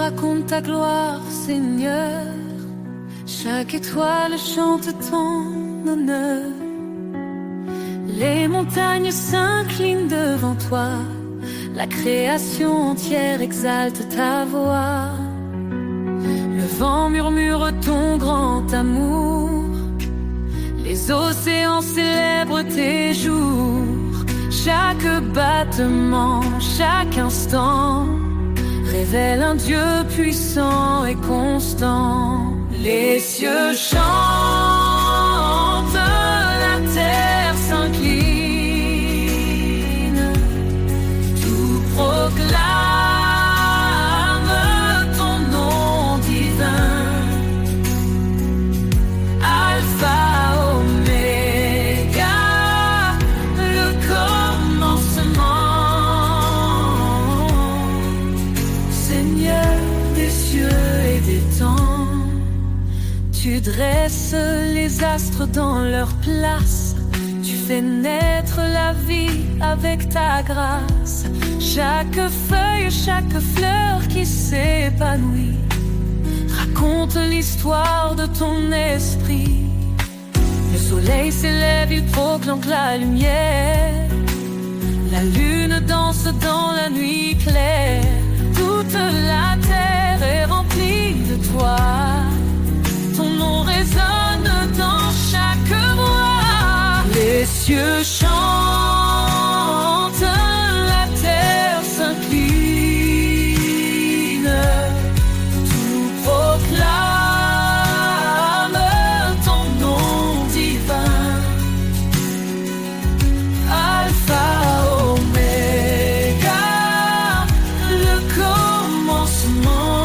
raconte ta gloire, Seigneur. Chaque étoile chante ton honneur. Les montagnes s'inclinent devant toi. La création entière exalte ta voix. Le vent murmure ton grand amour. Les océans célèbrent tes jours. Chaque battement, chaque instant révèle un Dieu puissant et constant. Les cieux chantent, la terre s'incline, tout proclame ton nom divin. Alpha, Oméga, le commencement. Seigneur des cieux et des temps, tu dresses les astres dans leur place. Tu fais naître la vie avec ta grâce. Chaque feuille, chaque fleur qui s'épanouit raconte l'histoire de ton esprit. Le soleil s'élève, il proclame la lumière. La lune danse dans la nuit claire. Toute la terre est remplie de toi. Ton nom résonne dans chaque voix. Les cieux chantent, la terre s'incline, tout proclame ton nom divin. Alpha, Oméga, le commencement.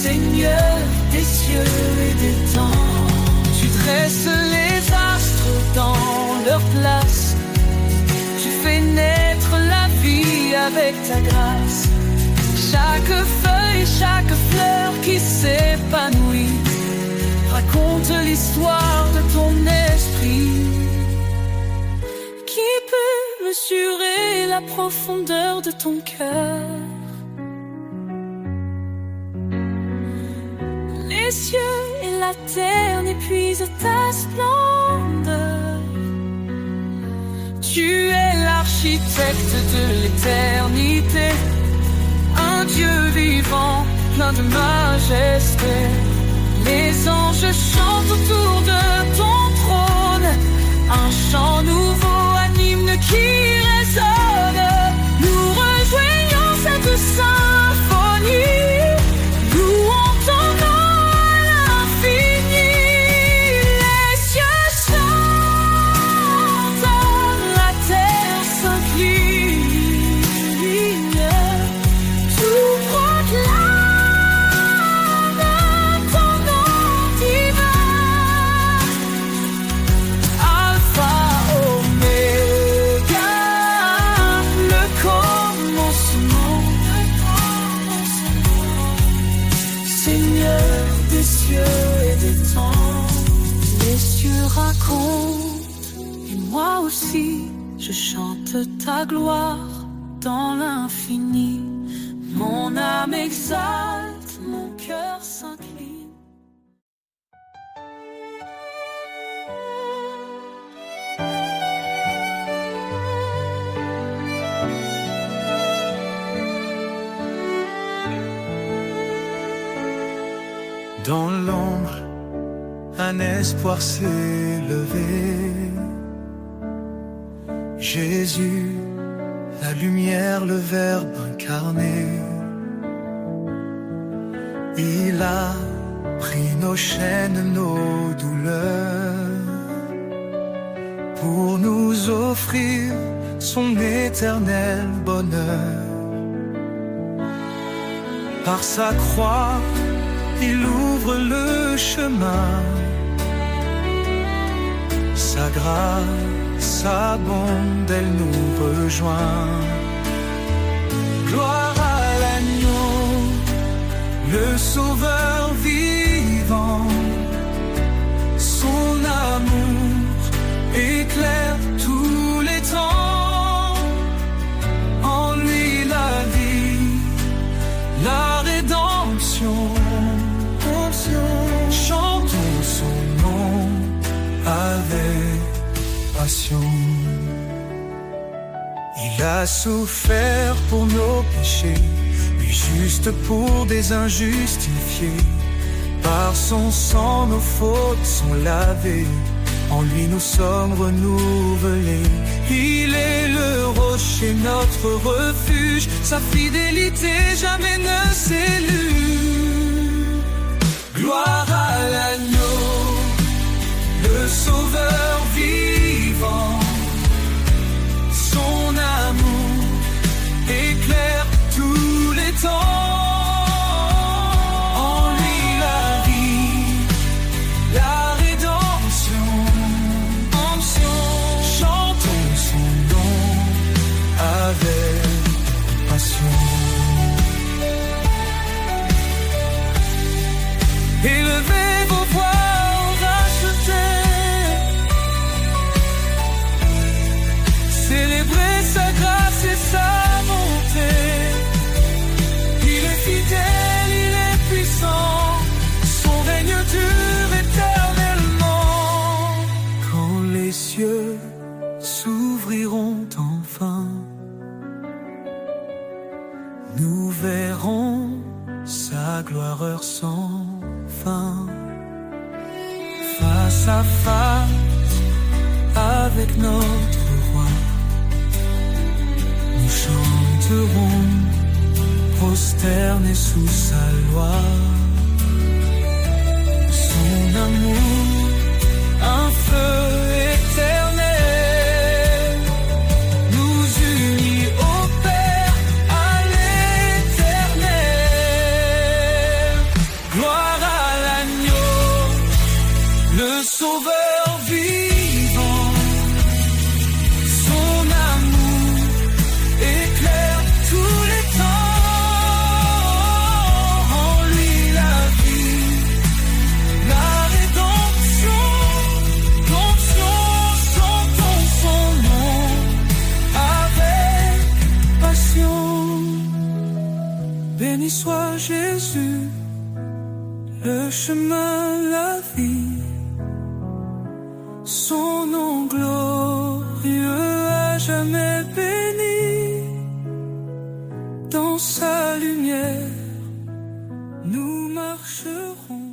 Seigneur des cieux et des temps, tu dresses les astres dans leur place. Tu fais naître la vie avec ta grâce. Chaque feuille, chaque fleur qui s'épanouit raconte l'histoire de ton esprit. Qui peut mesurer la profondeur de ton cœur? Les cieux et la terre n'épuisent ta splendeur. Tu es l'architecte de l'éternité, un Dieu vivant, plein de majesté. Les anges chantent autour de ton trône, un chant nouveau, un hymne qui résonne. Nous rejoignons cette symphonie, louons ton nom. Et moi aussi, je chante ta gloire dans l'infini. Mon âme exalte, mon cœur s'incline. Dans l'ombre, un espoir s'est levé. Jésus, la lumière, le Verbe incarné. Il a pris nos chaînes, nos douleurs, pour nous offrir son éternel bonheur. Par sa croix, il ouvre le chemin. Sa grâce abonde, elle nous rejoint. Gloire à l'agneau, le Sauveur vivant. Son amour éclaire tous les temps. En lui la vie passion. Il a souffert pour nos péchés, lui juste pour des injustifiés. Par son sang nos fautes sont lavées, en lui nous sommes renouvelés. Il est le rocher, notre refuge, sa fidélité jamais ne s'élude. Gloire à l'agneau, le sauveur vivant. Son amour éclaire tous les temps. Élevez vos voix rachetés, célébrez sa grâce et sa bonté. Il est fidèle, il est puissant, son règne dure éternellement. Quand les cieux s'ouvriront enfin, nous verrons sa gloire heure sans fin. Face à face avec notre roi, nous chanterons prosternés sous sa loi. Son amour, un feu éternel, nous unit au Père à l'éternel. Gloire à l'agneau, le sauveur vivant. Son amour éclaire tous les temps. En lui la vie, la rédemption. Chantons son nom avec passion. Béni soit Jésus, le chemin, la vie. Son nom glorieux à jamais béni. Dans sa lumière, nous marcherons.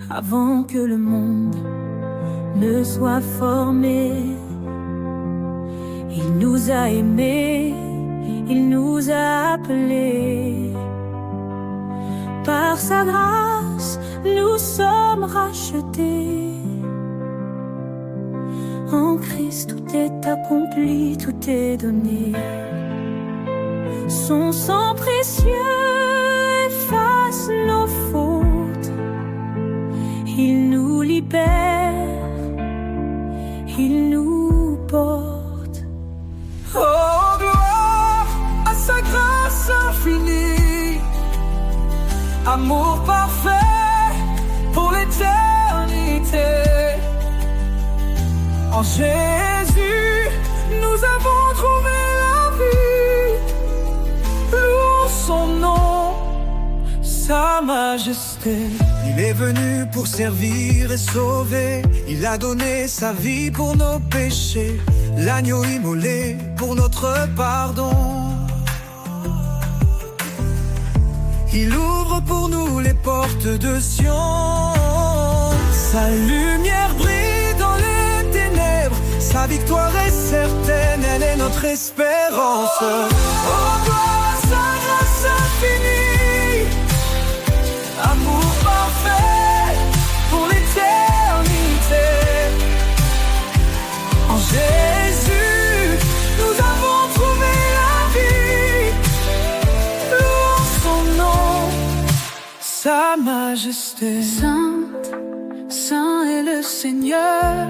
Avant que le monde ne soit formé, il nous a aimés, il nous a appelés. Par sa grâce, nous sommes rachetés. En Christ, tout est accompli, tout est donné. Son sang précieux efface nos fautes. Il nous libère, il nous porte. Oh, gloire à sa grâce infinie, amour parfait pour l'éternité. En Jésus, nous avons trouvé la vie. Louons son nom, sa majesté. Il est venu pour servir et sauver. Il a donné sa vie pour nos péchés. L'agneau immolé pour notre pardon. Il ouvre pour nous les portes de Sion. Sa lumière brille dans les ténèbres. Sa victoire est certaine, elle est notre espérance. Oh, gloire à sa grâce infinie, amour parfait pour l'éternité. En Jésus, nous avons trouvé la vie. Louons son nom, sa majesté. Sainte, saint est le Seigneur,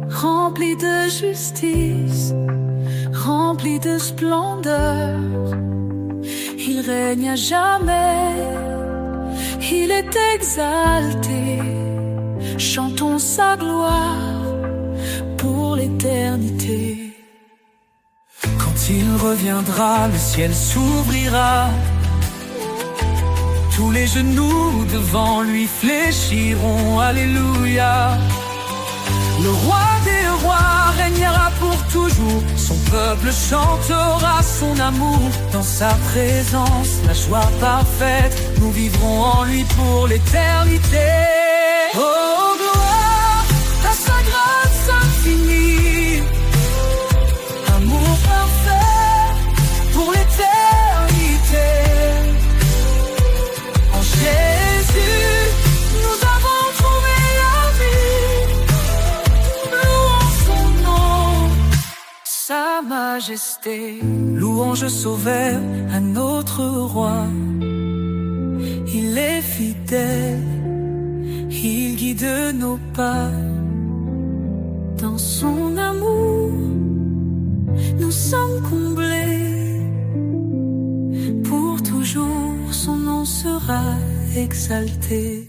rempli de justice, rempli de splendeur. Il règne à jamais, il est exalté. Chantons sa gloire pour l'éternité. reviendra, le ciel s'ouvrira. Tous les genoux devant lui fléchiront, alléluia. Le roi des rois régnera pour toujours. Son peuple chantera son amour. Dans sa présence, la joie parfaite, nous vivrons en lui pour l'éternité. Oh gloire à sa grâce infinie, amour parfait pour l'éternité. En Jésus, nous avons trouvé la vie. Louons son nom, sa majesté. Louange sauveur à notre roi. Il est fidèle, il guide nos pas. Dans son amour, nous sommes comblés. Pour toujours, son nom sera exalté.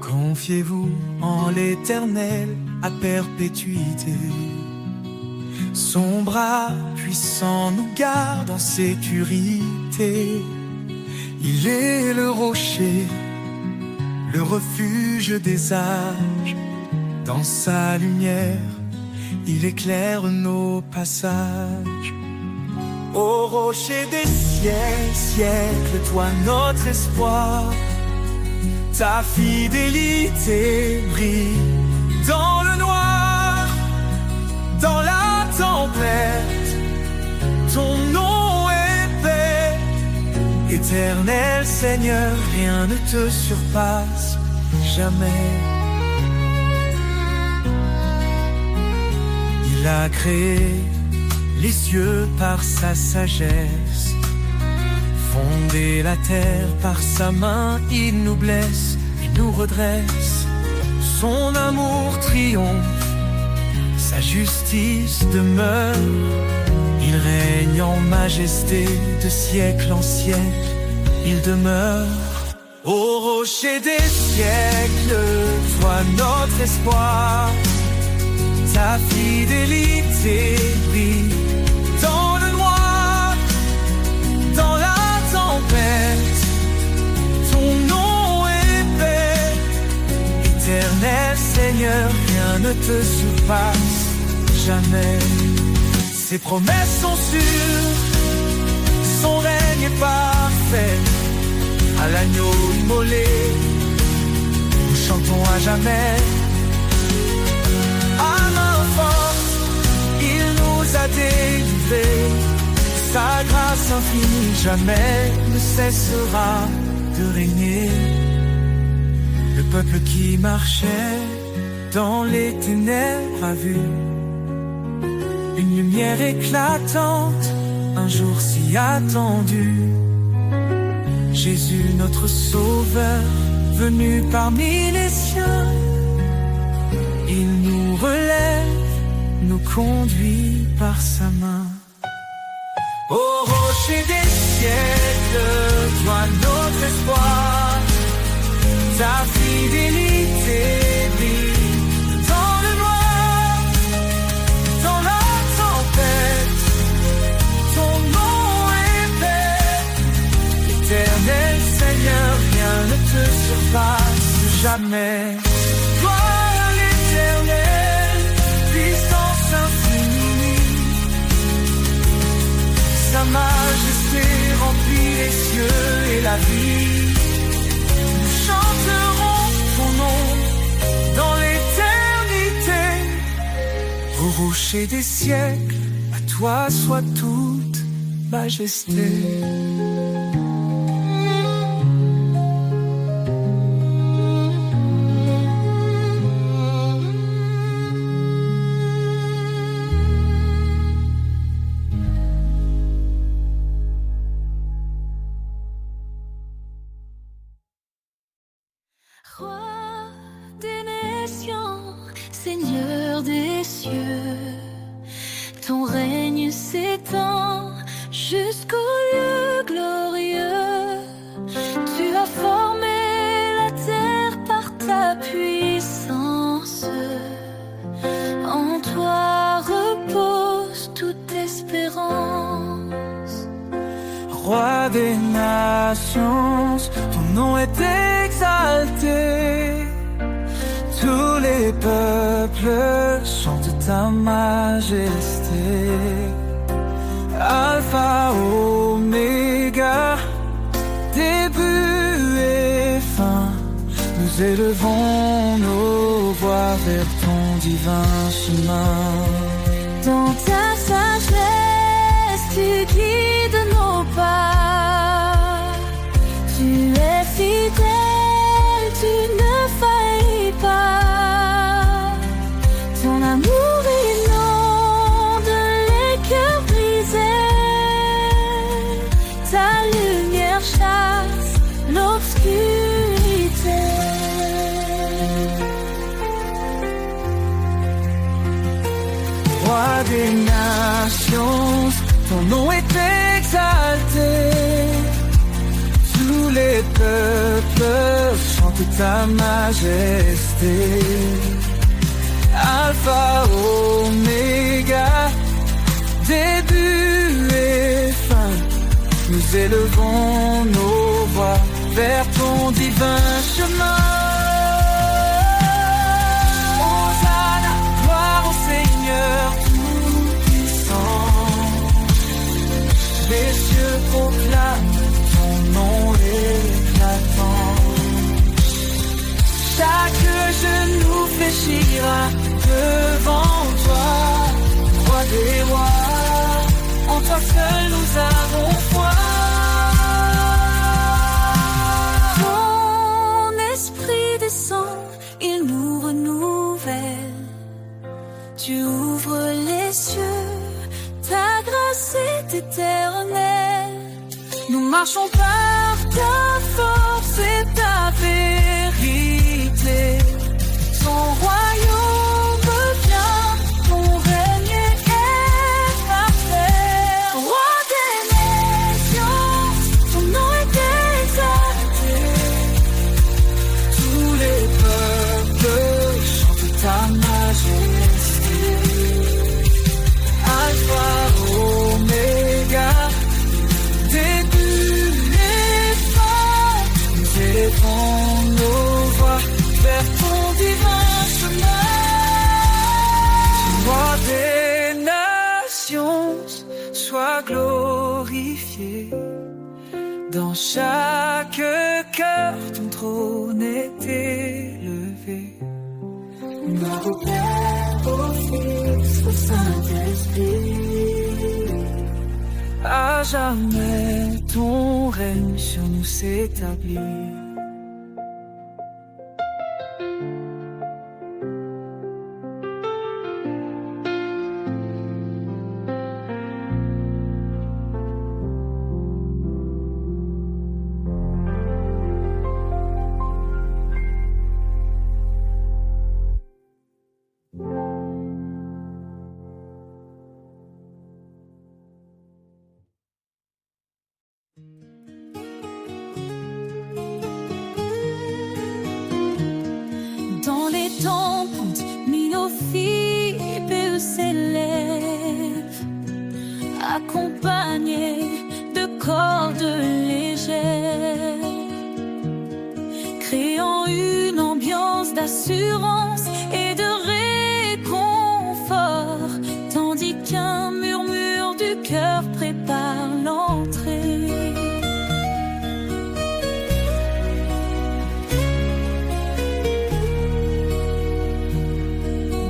Confiez-vous en l'Éternel à perpétuité. Son bras puissant nous garde en sécurité. Il est le rocher, le refuge des âges. Dans sa lumière, il éclaire nos passages. Ô rocher des siècles, toi notre espoir. Ta fidélité brille dans le noir, dans la tempête. Ton nom est paix. Éternel Seigneur, rien ne te surpasse jamais. Il a créé les cieux par sa sagesse, fondé la terre par sa main. Il nous blesse et nous redresse. Son amour triomphe, sa justice demeure. Il règne en majesté de siècle en siècle. Il demeure. Ô rocher des siècles, toi notre espoir. Ta fidélité brille dans le noir, dans la tempête. Ton nom est paix. Éternel Seigneur, rien ne te surpasse jamais. Ses promesses sont sûres, son règne est parfait. À l'agneau immolé, nous chantons à jamais. À main forte, il nous a délivrés. Sa grâce infinie jamais ne cessera de régner. Le peuple qui marchait dans les ténèbres a vu une lumière éclatante, un jour si attendu. Jésus notre sauveur, venu parmi les siens. Il nous relève, nous conduit par sa main. Ô rocher des siècles, toi notre espoir. Ta fidélité brille dans le noir, dans la tempête. Ton nom est paix. Éternel Seigneur, rien ne te surpasse jamais. Toi l'Éternel, puissance infinie. Sa majesté remplit les cieux et la vie. Nous chanterons ton nom dans l'éternité. Au rocher des siècles, à toi soit toute majesté. Roi des nations, Seigneur des cieux, ton règne s'étend jusqu'au lieu glorieux. Tu as formé la terre par ta puissance. En toi repose toute espérance. Roi des nations, ton nom est exalté. Tous les peuples chantent ta majesté. Alpha, Oméga, début et fin. Nous élevons nos voix vers ton divin chemin. Dans ta sagesse, tu guides nos pas. Tu es fidèle, tu ne faillis pas. Ton amour inonde les cœurs brisés. Ta lumière chasse l'obscurité. Roi des nations, ton nom est exalté. Tous les peuples chantent ta majesté. Alpha, Oméga, début et fin. Nous élevons nos voix vers ton divin chemin. Hosanna, gloire au Seigneur tout-puissant. Les cieux proclament ton nom éclatant. Chaque genou fléchira devant toi, roi des rois. En toi seul nous avons foi. Ton esprit descend, il nous renouvelle. Tu ouvres les cieux, ta grâce est éternelle. Nous marchons par ta force et ta vérité. Ton royaume vient, ton règne est parfait. Roi des nations, ton nom est exalté. Tous les peuples chantent ta majesté. Alpha, Oméga, début et fin. Nous élevons nos voix vers ton divin chemin. Roi des nations, sois glorifié. Dans chaque cœur, ton trône est élevé. Gloire au Père, au Fils, au Saint-Esprit. À jamais, ton règne sur nous s'établit. Dans les tempêtes, Minophibé s'élève, accompagné de cordes légères, créant une ambiance d'assurance et de réconfort, tandis qu'un murmure du cœur prépare l'entrée.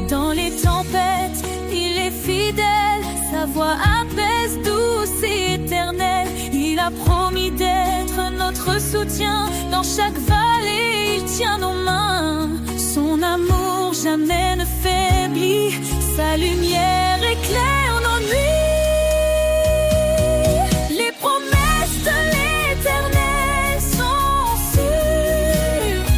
Dans les tempêtes, il est fidèle, sa voix apaise, douce et éternelle. Il a promis d'être notre soutien dans chaque vallée, il tient nos mains. Son amour jamais ne faiblit, sa lumière éclaire nos nuits. Les promesses de l'Éternel sont sûres,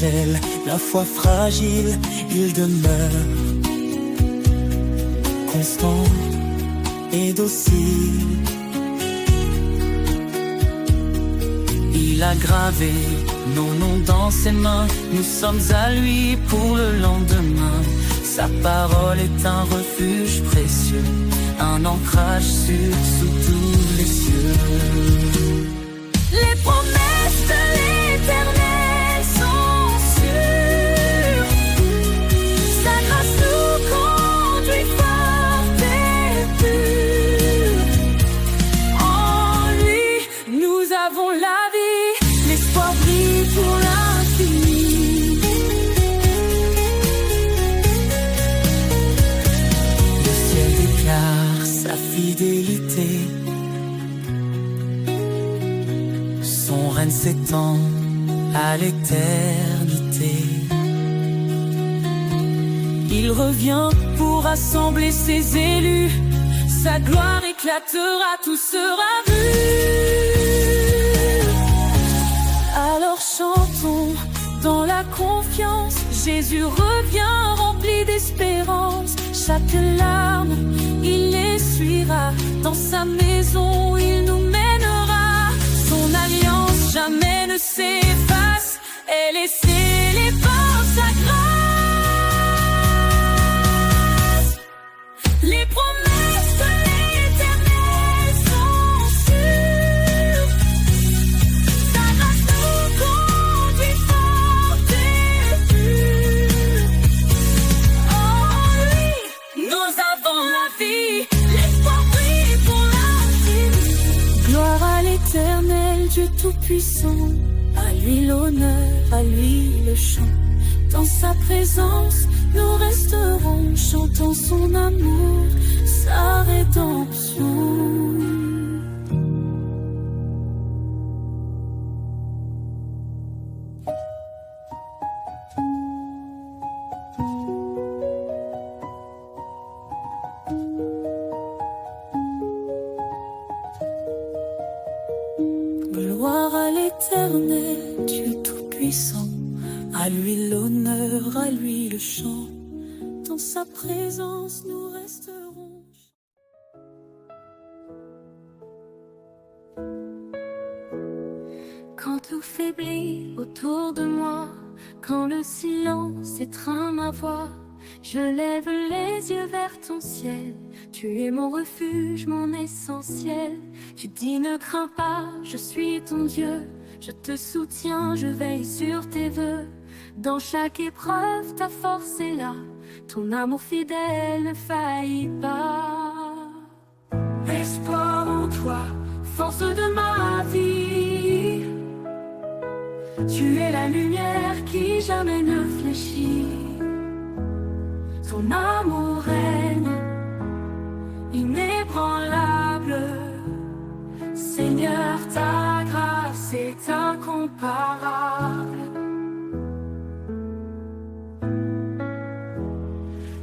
étincelle, la foi fragile, il demeure constant et docile. Il a gravé nos noms dans ses mains, nous sommes à lui pour le lendemain. Sa parole est un refuge précieux, un ancrage sûr sous tous les cieux. Les promesses de l'Éternel sont sûres, sa grâce nous conduit fort et pur. En lui, nous avons la vie, l'espoir brille pour l'infini. Le ciel déclare sa fidélité, son règne s'étend à l'éternité. Il revient pour rassembler ses élus, sa gloire éclatera, tout sera vu. Alors chantons dans la confiance, Jésus revient rempli d'espérance. Chaque larme, il essuiera, dans sa maison il nous mènera. Son alliance jamais ne s'efface, elle est scellée par sa grâce. Les promesses de l'Éternel sont sûres, sa grâce nous conduit fort et pur. En lui, nous avons la vie, l'espoir brille pour l'infini. Gloire à l'Éternel, Dieu Tout-Puissant, à lui l'honneur, à lui le chant. Dans sa présence, nous resterons, chantant son amour, sa rédemption. Gloire à l'Éternel, Dieu Tout-Puissant, à lui l'honneur, à lui le chant. Dans sa présence, nous resterons. Quand tout faiblit autour de moi, quand le silence étreint ma voix, je lève les yeux vers ton ciel. Tu es mon refuge, mon essentiel. Tu dis ne crains pas, je suis ton Dieu. Je te soutiens, je veille sur tes vœux. Dans chaque épreuve, ta force est là. Ton amour fidèle ne faillit pas. Espoir en toi, force de ma vie. Tu es la lumière qui jamais ne fléchit. Ton amour règne, inébranlable. Seigneur, ta grâce est incomparable.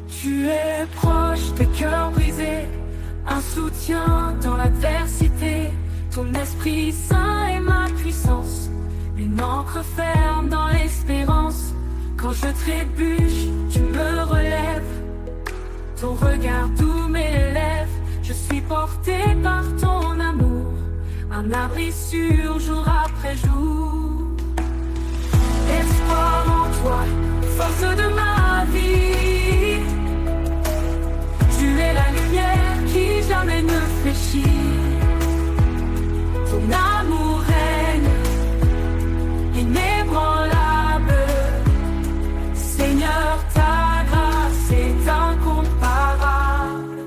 Tu es proche des cœurs brisés, un soutien dans l'adversité. Ton Esprit Saint est ma puissance, une encre ferme dans l'espérance. Quand je trébuche, tu me relèves. Ton regard doux m'élève. Je suis porté par ton amour, un abri sûr jour après jour. Espoir en toi, force de ma vie. Tu es la lumière qui jamais ne fléchit. Ton amour règne, inébranlable. Seigneur, ta grâce est incomparable.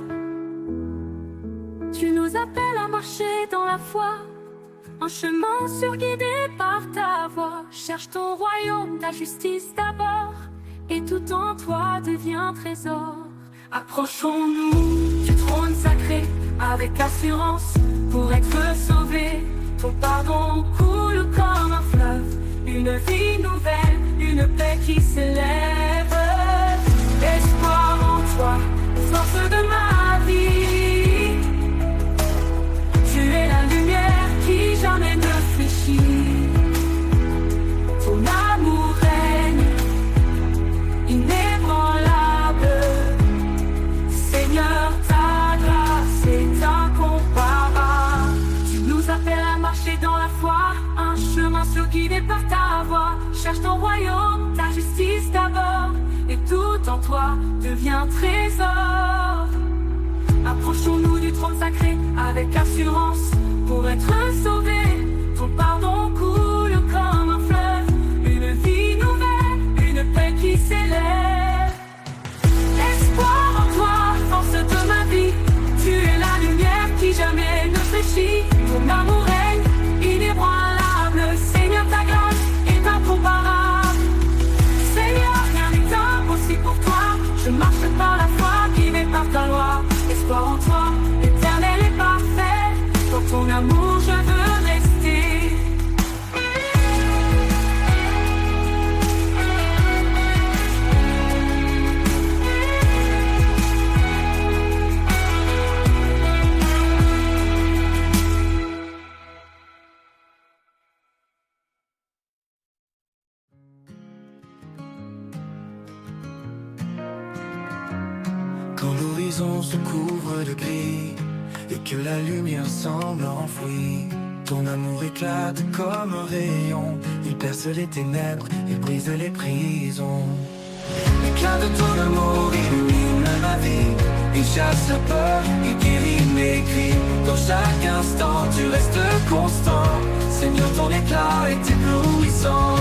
Tu nous appelles à marcher dans la foi, un chemin surguidé par ta voix. Cherche ton royaume, ta justice d'abord, et tout en toi devient trésor. Approchons-nous du trône sacré avec assurance pour être sauvés. Ton pardon coule comme un fleuve, une vie nouvelle, une paix qui s'élève. Espoir en toi, force de ma vie. Tu es la lumière qui jamais ne fléchit. Ton amour est chemin sûr guidé par ta voix. Cherche ton royaume, ta justice d'abord, et tout en toi devient trésor. Approchons-nous du trône sacré avec assurance pour être sauvés. Ton pardon coule comme un fleuve, une vie nouvelle, une paix qui s'élève. Espoir en toi, force de ma vie, tu es la lumière qui jamais ne fléchit. Ton amour règne inébranlable, Seigneur, ta grâce est incomparable. Seigneur, rien n'est impossible pour toi, je marche par la foi, guidé par ta loi. Espoir en toi, l'éternel est parfait, dans ton amour je veux rester. Quand l'horizon se couvre de gris et que la lumière semble enfouie, ton amour éclate comme un rayon. Il perce les ténèbres et brise les prisons. L'éclat de ton amour illumine ma vie. Il chasse la peur, il guérit mes cris. Dans chaque instant tu restes constant. Seigneur, ton éclat est éblouissant.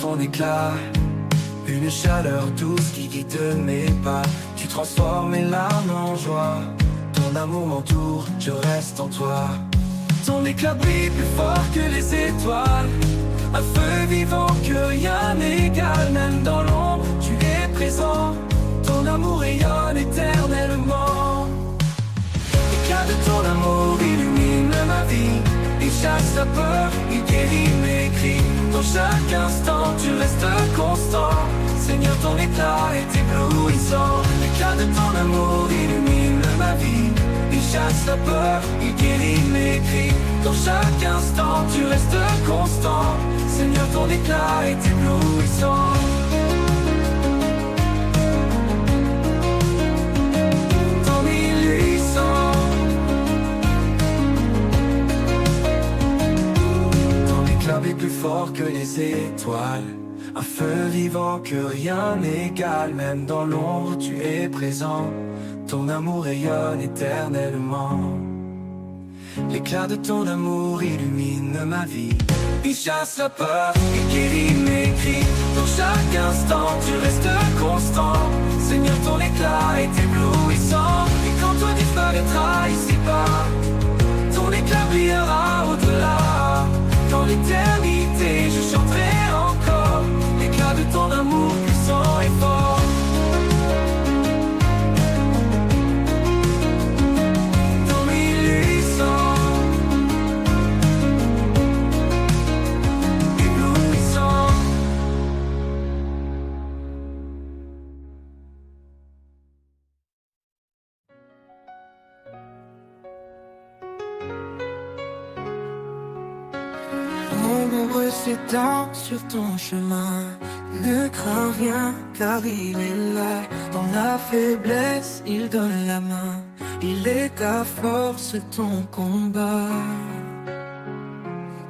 Ton éclat, une chaleur douce qui guide mes pas. Tu transformes mes larmes en joie. Ton amour m'entoure, je reste en toi. Ton éclat brille plus fort que les étoiles, un feu vivant que rien n'égale. Même dans l'ombre, tu es présent. Ton amour rayonne éternellement. L'éclat de ton amour illumine ma vie. Il chasse la peur, il guérit mes cris. Dans chaque instant, tu restes constant. Seigneur, ton éclat est éblouissant. L'éclat de ton amour illumine ma vie. Il chasse la peur, il guérit mes cris. Dans chaque instant, tu restes constant. Seigneur, ton éclat est éblouissant. Est plus fort que les étoiles, un feu vivant que rien n'égale. Même dans l'ombre tu es présent, ton amour rayonne éternellement. L'éclat de ton amour illumine ma vie. Il chasse la peur, il guérit mes cris. Dans chaque instant tu restes constant. Seigneur, ton éclat est éblouissant. Et quand toi disparaîtras ici-bas, ton éclat brillera au-delà. Dans l'éternité, je chanterai encore l'éclat de ton amour puissant et fort. Ton éblouissant. L'ombre s'étend sur ton chemin. Ne crains rien car il est là. Dans la faiblesse il donne la main. Il est ta force, ton combat.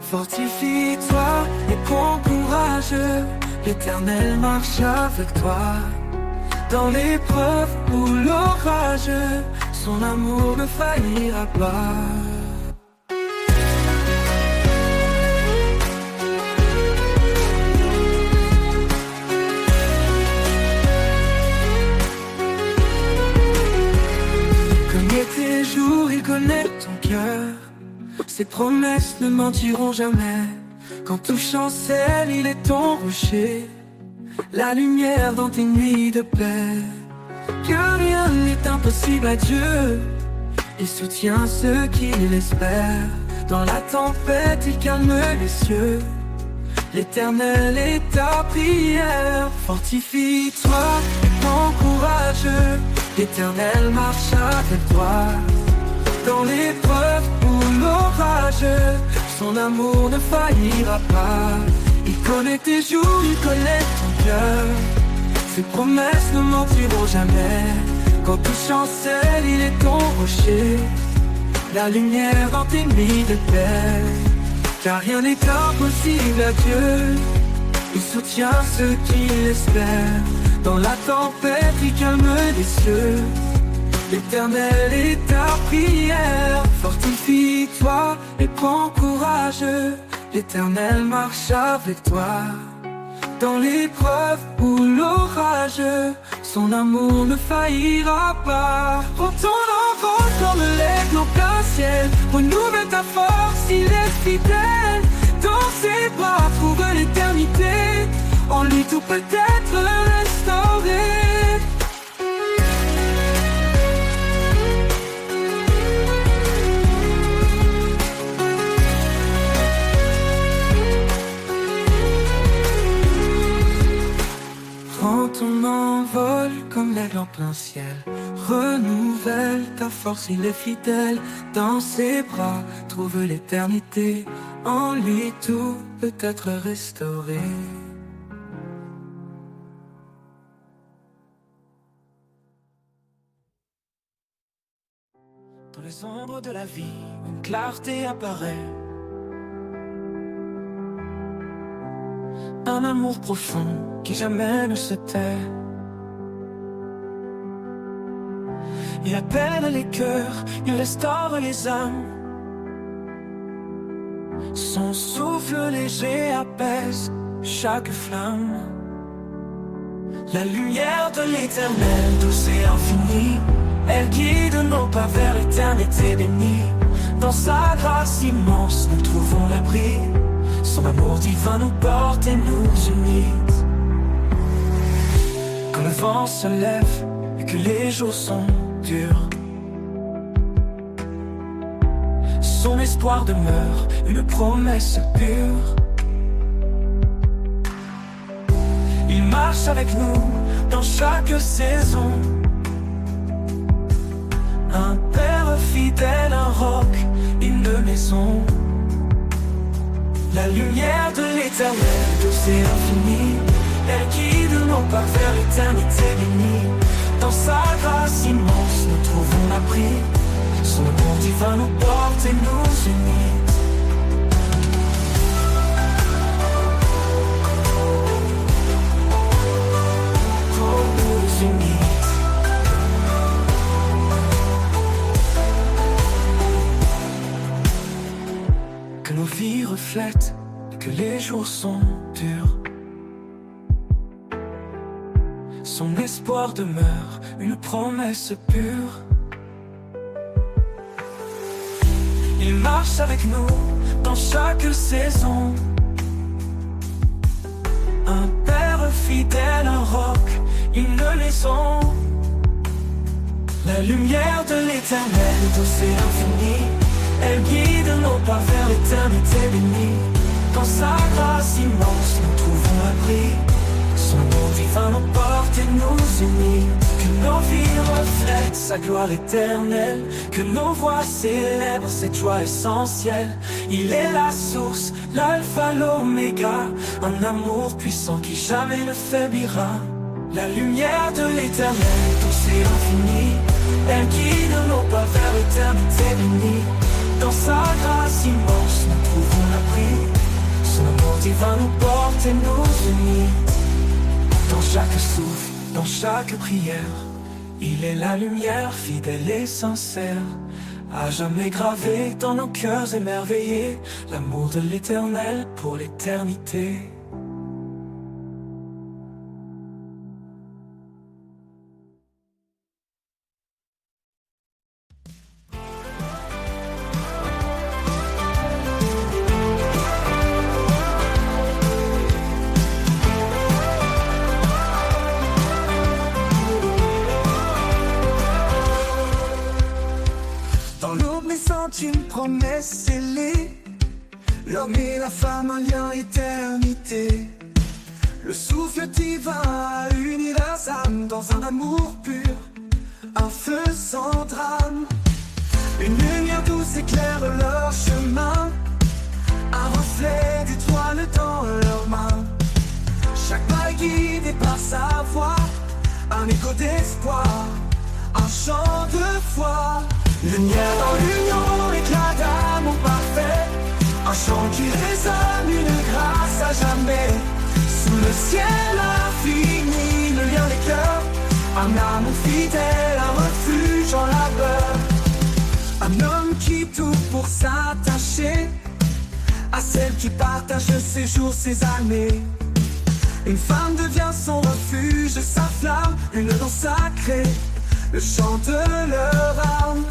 Fortifie-toi et prends courage. L'Éternel marche avec toi. Dans l'épreuve ou l'orage, son amour ne faillira pas. Tes jours, il connaît ton cœur. Ses promesses ne mentiront jamais. Quand tout chancelle, il est ton rocher. La lumière dans tes nuits de paix. Que rien n'est impossible à Dieu. Il soutient ceux qui l'espèrent. Dans la tempête, il calme les cieux. L'Éternel est ta prière. Fortifie-toi et prends courage. L'Éternel marche avec toi. Dans l'épreuve ou l'orage, son amour ne faillira pas. Il connaît tes jours, il connaît ton cœur. Ces promesses ne mentiront jamais. Quand tout chancelle, il est ton rocher, la lumière dans tes nuits de paix. Car rien n'est impossible à Dieu, il soutient ceux qui l'espèrent. Dans la tempête, il calme les cieux. L'Éternel est ta prière. Fortifie-toi et prends courage. L'Éternel marche avec toi. Dans l'épreuve ou l'orage, son amour ne faillira pas. Prends ton envol comme l'aigle au plein ciel. Renouvelle ta force, il est fidèle. Dans ses bras trouve l'éternité. En lui tout peut être restauré. Prends ton envol comme l'aigle en plein ciel. Renouvelle ta force, il est fidèle. Dans ses bras trouve l'éternité. En lui tout peut être restauré. Dans les ombres de la vie, une clarté apparaît. Un amour profond qui jamais ne se tait. Il appelle les cœurs, il restaure les âmes. Son souffle léger apaise chaque flamme. La lumière de l'Éternel, douce et infinie, elle guide nos pas vers l'éternité bénie. Dans sa grâce immense, nous trouvons l'abri. Son amour divin nous porte et nous unit. Quand le vent se lève et que les jours sont durs, son espoir demeure, une promesse pure. Il marche avec nous dans chaque saison. Un père fidèle, un roc, une maison. La lumière de l'Éternel, douce et infinie, elle guide nos pas vers l'éternité bénie. Dans sa grâce immense, nous trouvons l'abri. Son amour divin nous porte et nous unit. Pour nous unir. Que nos vies reflètent que les jours sont durs. Son espoir demeure, une promesse pure. Il marche avec nous dans chaque saison. Un père fidèle, un roc, une maison. La lumière de l'Éternel, douce et infinie, elle guide nos pas vers l'éternité bénie. Dans sa grâce immense, nous trouvons l'abri. Son amour divin nous porte et nous unit. Que nos vies reflètent sa gloire éternelle. Que nos voix célèbrent cette joie essentielle. Il est la source, l'alpha, l'oméga. Un amour puissant qui jamais ne faiblira. La lumière de l'Éternel, douce et infinie, elle guide nos pas vers l'éternité bénie. Dans sa grâce immense, nous trouvons l'abri. Son amour divin nous porte et nous unit. Dans chaque souffle, dans chaque prière, il est la lumière fidèle et sincère. À jamais gravé dans nos cœurs émerveillés, l'amour de l'Éternel pour l'éternité. Une promesse scellée, l'homme et la femme, un lien éternité. Le souffle divin a uni leurs âmes dans un amour pur, un feu sans drame. Une lumière douce éclaire leur chemin, un reflet d'étoiles dans leurs mains. Chaque pas guidé par sa voix, un écho d'espoir, un chant de foi. Lumière dans l'union, éclat d'amour parfait, un chant qui résonne, une grâce à jamais. Sous le ciel infini, le lien des cœurs, un amour fidèle, un refuge en labeur. Un homme qui tout pour s'attacher à celle qui partage ses jours, ses années. Une femme devient son refuge, sa flamme, une danse sacrée, le chant de leur âme.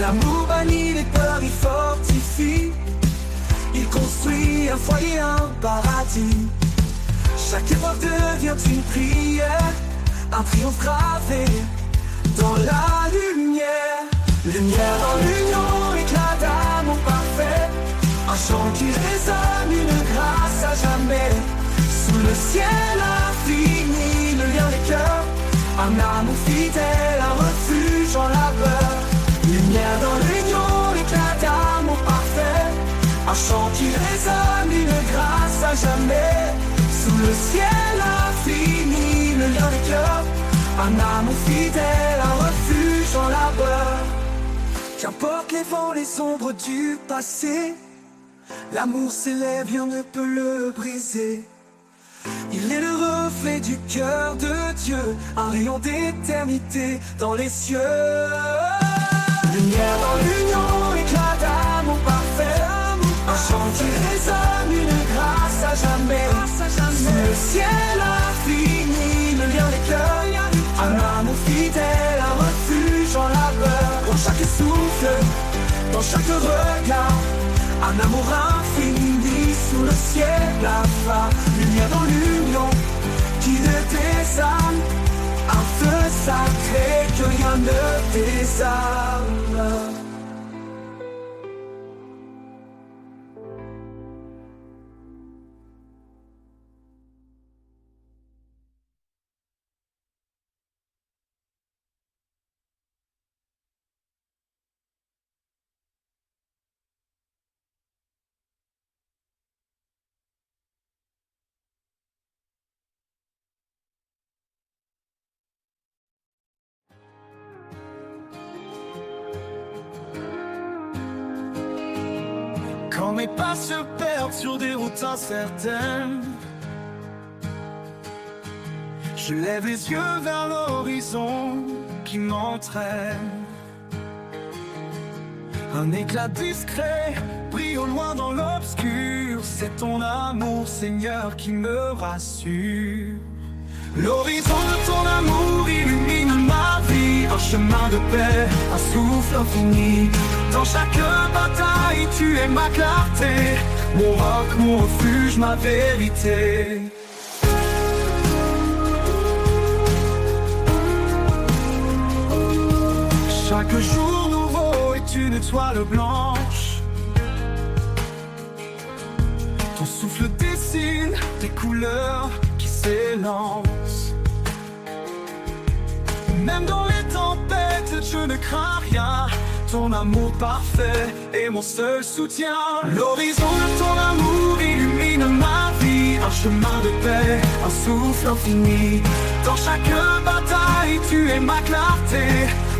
L'amour bannit les peurs, il fortifie, il construit un foyer, un paradis. Chaque épreuve devient une prière, un triomphe gravé dans la lumière. Lumière dans l'union, éclat d'amour parfait, un chant qui résonne, une grâce à jamais. Sous le ciel infini, le lien des cœurs, un amour fidèle, un refuge en labeur. Lumière dans l'union, éclat d'amour parfait, un chant qui résonne, une grâce à jamais. Sous le ciel infini, le lien des cœurs, un amour fidèle, un refuge en labeur. Qu'importe les vents, les ombres du passé, l'amour s'élève, rien ne peut le briser. Il est le reflet du cœur de Dieu, un rayon d'éternité dans les cieux. Lumière dans l'union, éclat d'amour parfait, un chant qui résonne, une grâce à jamais. Sous le ciel infini, le lien des cœurs, un amour fidèle, un refuge en labeur. Dans chaque souffle, dans chaque regard, un amour infini sous le ciel blafard. Lumière dans l'union qui ne désarme, un feu sacré que rien ne désarme. Quand mes pas se perdent sur des routes incertaines, je lève les yeux vers l'horizon qui m'entraîne. Un éclat discret brille au loin dans l'obscur, c'est ton amour, Seigneur, qui me rassure. L'horizon de ton amour illumine ma vie, un chemin de paix, un souffle infini. Dans chaque bataille, tu es ma clarté, mon roc, mon refuge, ma vérité. Chaque jour nouveau est une étoile blanche, ton souffle dessine des couleurs qui s'élancent. Même dans les tempêtes, je ne crains rien, ton amour parfait est mon seul soutien. L'horizon de ton amour illumine ma vie, un chemin de paix, un souffle infini. Dans chaque bataille, tu es ma clarté,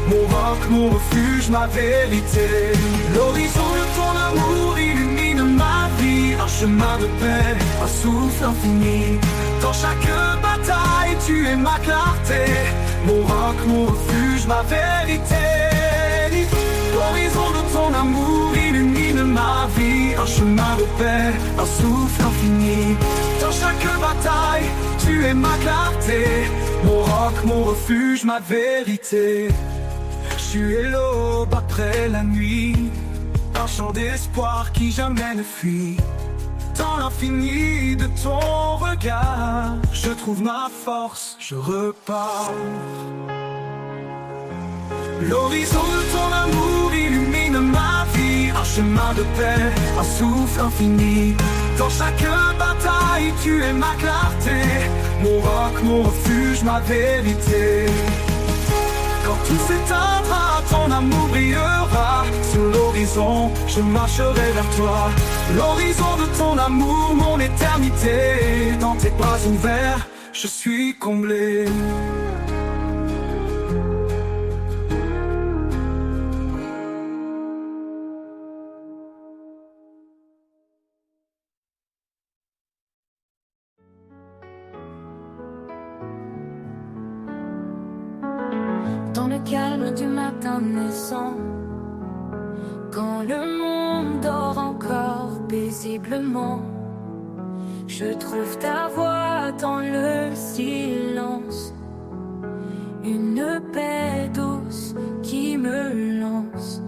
mon roc, mon refuge, ma vérité. L'horizon de ton amour illumine ma vie, un chemin de paix, un souffle infini. Dans chaque bataille, tu es ma clarté, mon roc, mon refuge, ma vérité. L'horizon de ton amour illumine ma vie, un chemin de paix, un souffle infini. Dans chaque bataille, tu es ma clarté, mon roc, mon refuge, ma vérité. Tu es l'aube après la nuit, un chant d'espoir qui jamais ne fuit. Dans l'infini de ton regard, je trouve ma force, je repars. L'horizon de ton amour illumine ma vie, un chemin de paix, un souffle infini. Dans chaque bataille, tu es ma clarté, mon roc, mon refuge, ma vérité. Quand tout s'éteindra, ton amour brillera. Sur l'horizon, je marcherai vers toi. L'horizon de ton amour, mon éternité. Dans tes bras ouverts, je suis comblé. calme du matin naissant, quand le monde dort encore paisiblement, je trouve ta voix dans le silence, une paix douce qui me lance,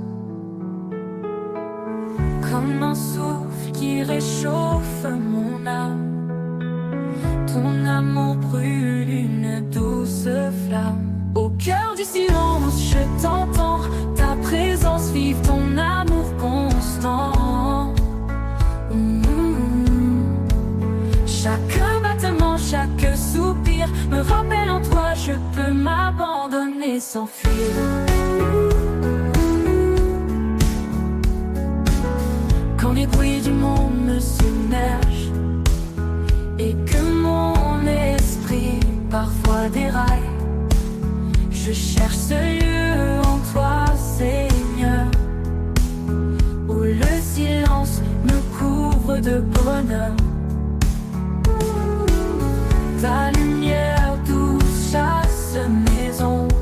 comme un souffle qui réchauffe mon âme. Ton amour brûle une douce flamme. Au cœur du silence, je t'entends, ta présence vive, ton amour constant. Chaque battement, chaque soupir me rappelle en toi, je peux m'abandonner sans fuir. Quand les bruits du monde me submergent et que mon esprit parfois déraille, je cherche ce lieu en toi, Seigneur, où le silence me couvre de bonheur. Ta lumière douce chasse mes ombres,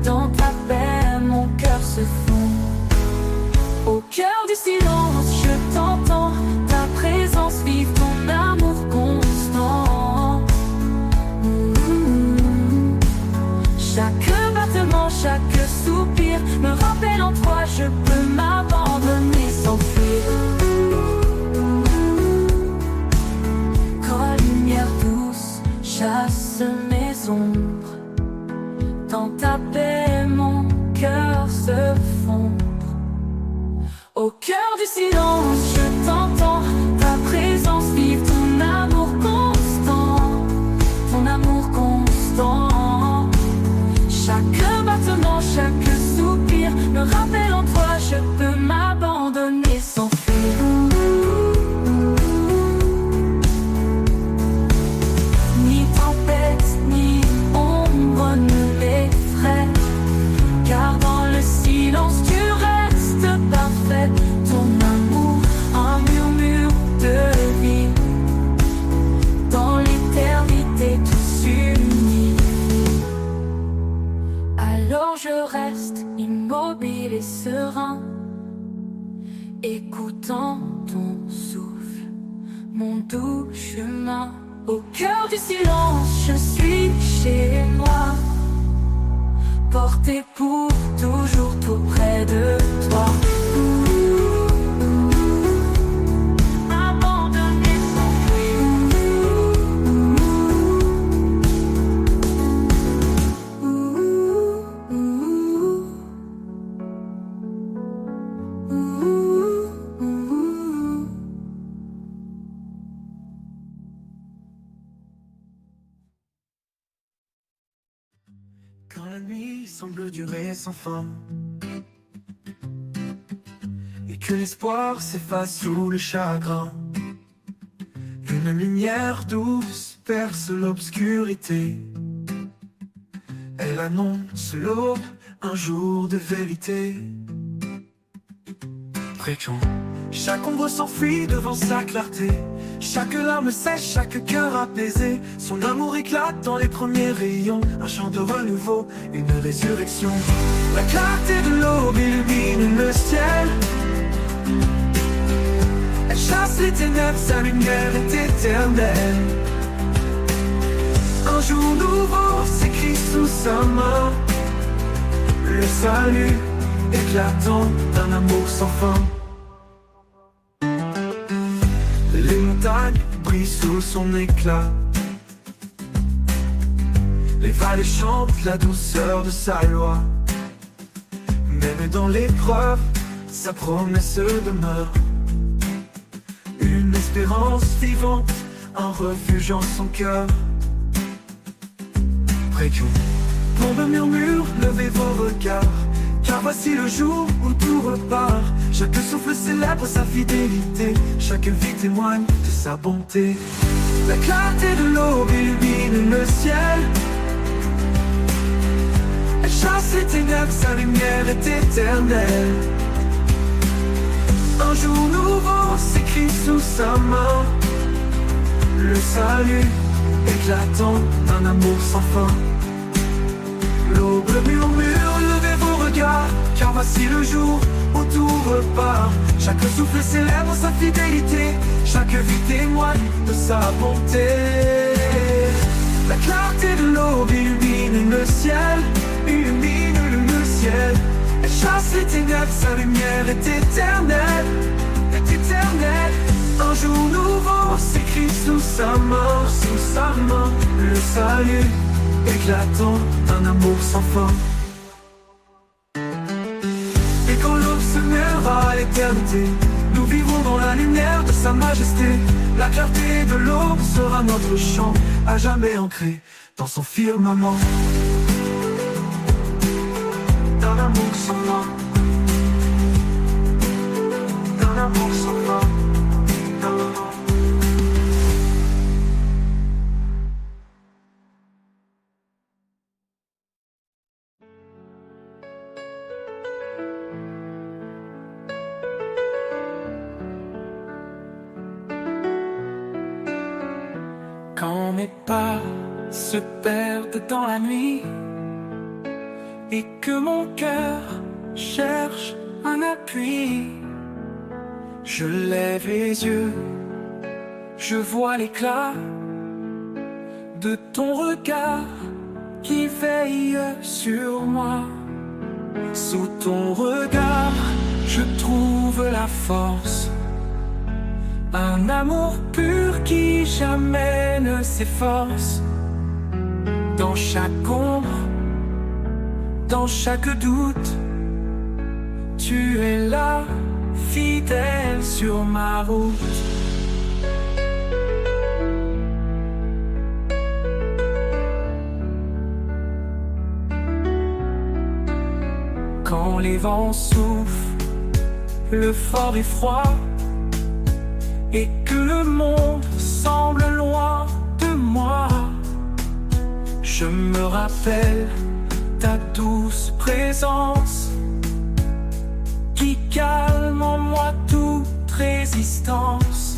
dans ta paix mon cœur se fond. Au cœur du silence, je t'entends, ta présence vive, ton amour constant. Chaque battement, chaque soupir me rappelle en toi, je peux m'abandonner sans fuir. Quand la lumière douce chasse mes ombres, dans ta paix mon cœur se fond. Au cœur du silence, je t'entends, ta présence vive, ton amour constant, ton amour constant. Chaque battement, chaque soupir me rappelle en toi, je peux m'abandonner sans fuir. Ni tempête, ni ombre ne m'effraie, car dans le silence tu restes parfait. Ton amour, un murmure de vie, dans l'éternité tout s'unit. Alors je reste immobile et serein, écoutant ton souffle, mon doux chemin. Au cœur du silence, je suis chez moi, porté pour toujours tout près de toi. Abandonné sans Quand la nuit semble durer sans fin et que l'espoir s'efface sous le chagrin, une lumière douce perce l'obscurité. Elle annonce l'aube, un jour de vérité. Fréquent, chaque ombre s'enfuit devant sa clarté, chaque larme sèche, chaque cœur apaisé. Son amour éclate dans les premiers rayons, un chant de renouveau, une résurrection. La clarté de l'aube illumine le ciel, elle chasse les ténèbres, sa lumière est éternelle. Un jour nouveau s'écrit sous sa main, le salut éclatant d'un amour sans fin. Les montagnes brillent sous son éclat, les vallées chantent la douceur de sa loi. Même dans l'épreuve, sa promesse demeure, une espérance vivante, un refuge en son cœur. Précieux, tombe murmure, levez vos regards, car voici le jour où tout repart. Chaque souffle célèbre sa fidélité, chaque vie témoigne de sa bonté. La clarté de l'aube illumine le ciel, elle chasse les ténèbres, sa lumière est éternelle. Un jour nouveau s'écrit sous sa main, le salut éclatant d'un amour sans fin. l'aube murmure, levez vos regards, car voici le jour où tout repart. Chaque souffle célèbre sa fidélité, chaque vie témoigne de sa bonté. La clarté de l'aube illumine le ciel, illumine le ciel. Elle chasse les ténèbres, sa lumière est éternelle, est éternelle. Un jour nouveau s'écrit sous sa main, le salut éclatant, un amour sans fin. Et quand l'aube se mêlera à l'éternité, nous vivrons dans la lumière de sa majesté. La clarté de l'aube sera notre chant, à jamais ancré dans son firmament. D'un amour sans fin, d'un amour sans fin. Quand mes pas se perdent dans la nuit et que mon cœur cherche un appui, je lève les yeux, je vois l'éclat de ton regard qui veille sur moi. Sous ton regard, je trouve la force, un amour pur qui jamais ne s'efforce. Dans chaque ombre, dans chaque doute, tu es là, fidèle sur ma route. Quand les vents soufflent, le fort et froid, et que le monde semble loin de moi, je me rappelle ta douce présence qui calme en moi toute résistance.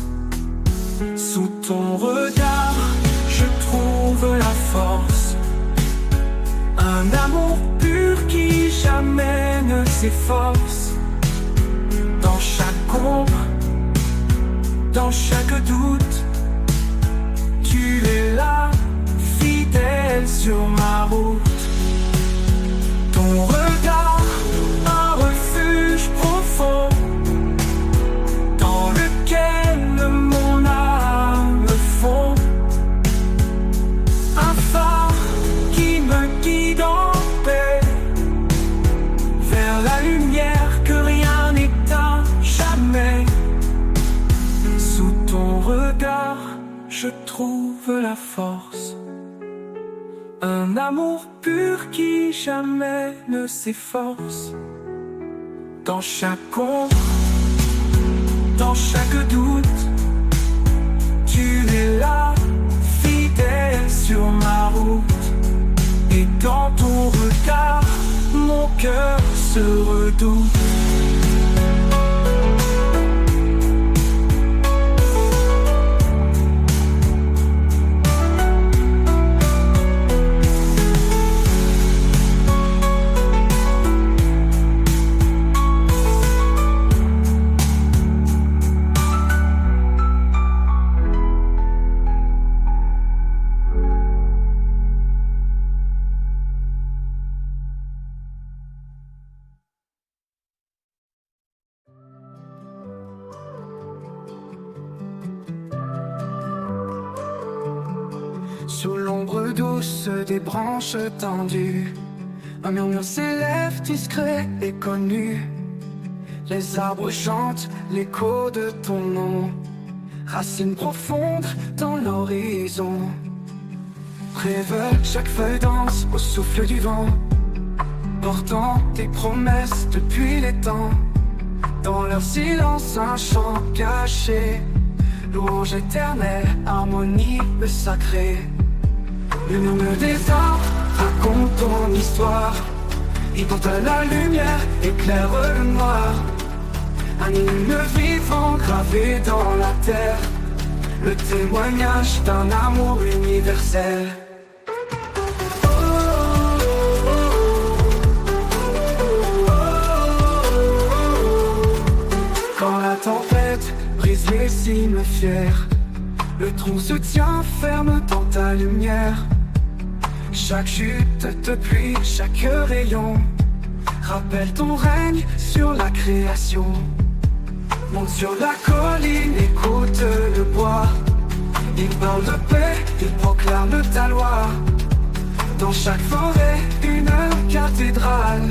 Sous ton regard, je trouve la force, un amour pur qui jamais ne s'efforce. Dans chaque ombre, dans chaque doute, tu es là, fidèle sur ma route. Ton regard, un refuge profond, dans lequel mon âme fond. Un phare qui me guide en paix, vers la lumière que rien n'éteint jamais. Sous ton regard, je trouve la force, un amour pur qui jamais ne s'efforce. Dans chaque ombre, dans chaque doute, tu es là, fidèle sur ma route. Et dans ton regard, mon cœur se redoute. Sous l'ombre douce des branches tendues, un murmure s'élève discret et connu. Les arbres chantent l'écho de ton nom, racines profondes dans l'horizon. Rêve, chaque feuille danse au souffle du vent, portant tes promesses depuis les temps. Dans leur silence un chant caché, louange éternelle, harmonie sacrée. Le murmure des arbres raconte ton histoire, il porte la lumière, éclaire le noir. Un hymne vivant gravé dans la terre, le témoignage d'un amour universel. Oh, oh, oh, pierre. Le tronc se tient ferme dans ta lumière. Chaque chute de pluie, chaque rayon rappelle ton règne sur la création. Monte sur la colline, écoute le bois. Il parle de paix, il proclame ta loi. Dans chaque forêt, une cathédrale,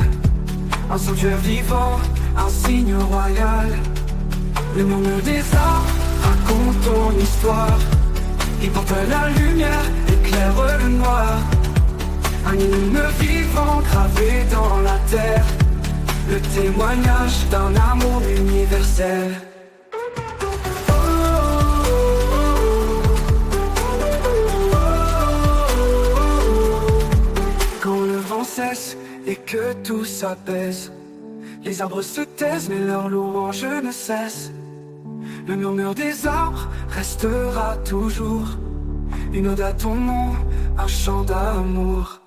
un sanctuaire vivant, un signe royal. Le murmure des arbres raconte ton histoire. Il porte la lumière, éclaire le noir. Un hymne vivant gravé dans la terre, le témoignage d'un amour universel. Quand le vent cesse et que tout s'apaise, les arbres se taisent mais leur louange ne cesse. Le murmure des arbres restera toujours une ode à ton nom, un chant d'amour.